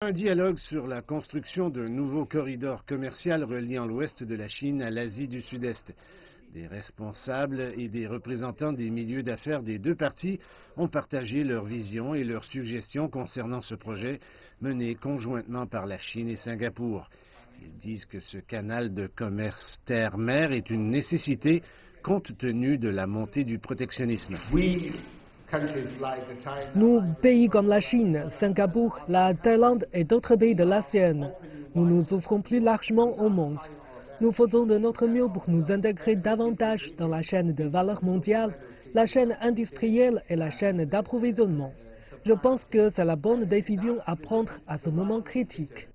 Un dialogue sur la construction d'un nouveau corridor commercial reliant l'ouest de la Chine à l'Asie du Sud-Est. Des responsables et des représentants des milieux d'affaires des deux parties ont partagé leurs visions et leurs suggestions concernant ce projet mené conjointement par la Chine et Singapour. Ils disent que ce canal de commerce terre-mer est une nécessité compte tenu de la montée du protectionnisme. Nous, pays comme la Chine, Singapour, la Thaïlande et d'autres pays de l'ASEAN, nous nous ouvrons plus largement au monde. Nous faisons de notre mieux pour nous intégrer davantage dans la chaîne de valeur mondiale, la chaîne industrielle et la chaîne d'approvisionnement. Je pense que c'est la bonne décision à prendre à ce moment critique.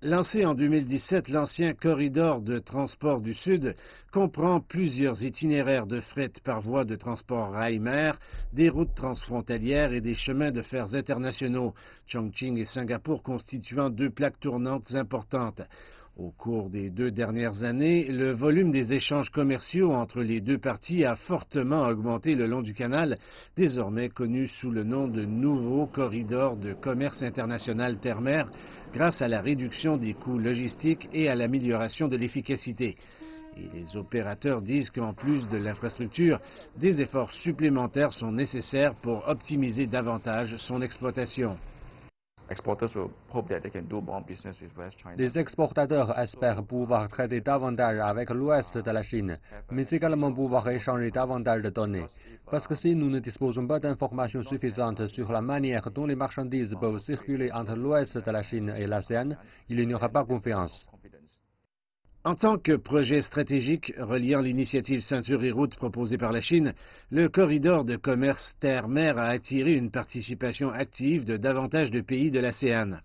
Lancé en 2017, l'ancien corridor de transport du Sud comprend plusieurs itinéraires de fret par voie de transport rail-mer, des routes transfrontalières et des chemins de fer internationaux, Chongqing et Singapour constituant deux plaques tournantes importantes. Au cours des 2 dernières années, le volume des échanges commerciaux entre les deux parties a fortement augmenté le long du canal, désormais connu sous le nom de nouveau corridor de commerce international terre-mer, grâce à la réduction des coûts logistiques et à l'amélioration de l'efficacité. Et les opérateurs disent qu'en plus de l'infrastructure, des efforts supplémentaires sont nécessaires pour optimiser davantage son exploitation. Les exportateurs espèrent pouvoir traiter davantage avec l'ouest de la Chine, mais également pouvoir échanger davantage de données. Parce que si nous ne disposons pas d'informations suffisantes sur la manière dont les marchandises peuvent circuler entre l'ouest de la Chine et l'ASEAN, il n'y aura pas confiance. En tant que projet stratégique reliant l'initiative Ceinture et Route proposée par la Chine, le corridor de commerce terre-mer a attiré une participation active de davantage de pays de l'ASEAN.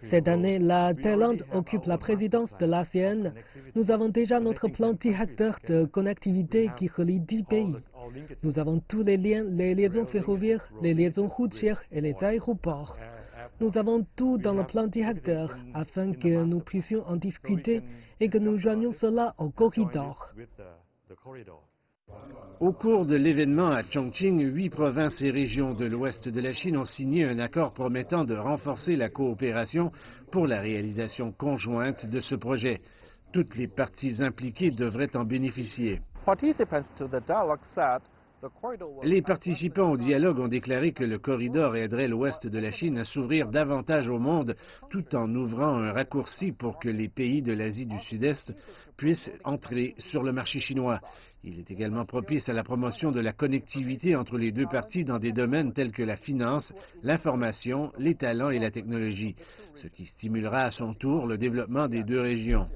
Cette année, la Thaïlande occupe la présidence de l'ASEAN. Nous avons déjà notre plan directeur de connectivité qui relie 10 pays. Nous avons tous les liens, les liaisons ferroviaires, les liaisons routières et les aéroports. Nous avons tout dans le plan directeur afin que nous puissions en discuter et que nous joignions cela au corridor. Au cours de l'événement à Chongqing, 8 provinces et régions de l'ouest de la Chine ont signé un accord promettant de renforcer la coopération pour la réalisation conjointe de ce projet. Toutes les parties impliquées devraient en bénéficier. Les participants au dialogue ont déclaré que le corridor aiderait l'ouest de la Chine à s'ouvrir davantage au monde, tout en ouvrant un raccourci pour que les pays de l'Asie du Sud-Est puissent entrer sur le marché chinois. Il est également propice à la promotion de la connectivité entre les deux parties dans des domaines tels que la finance, l'information, les talents et la technologie, ce qui stimulera à son tour le développement des deux régions.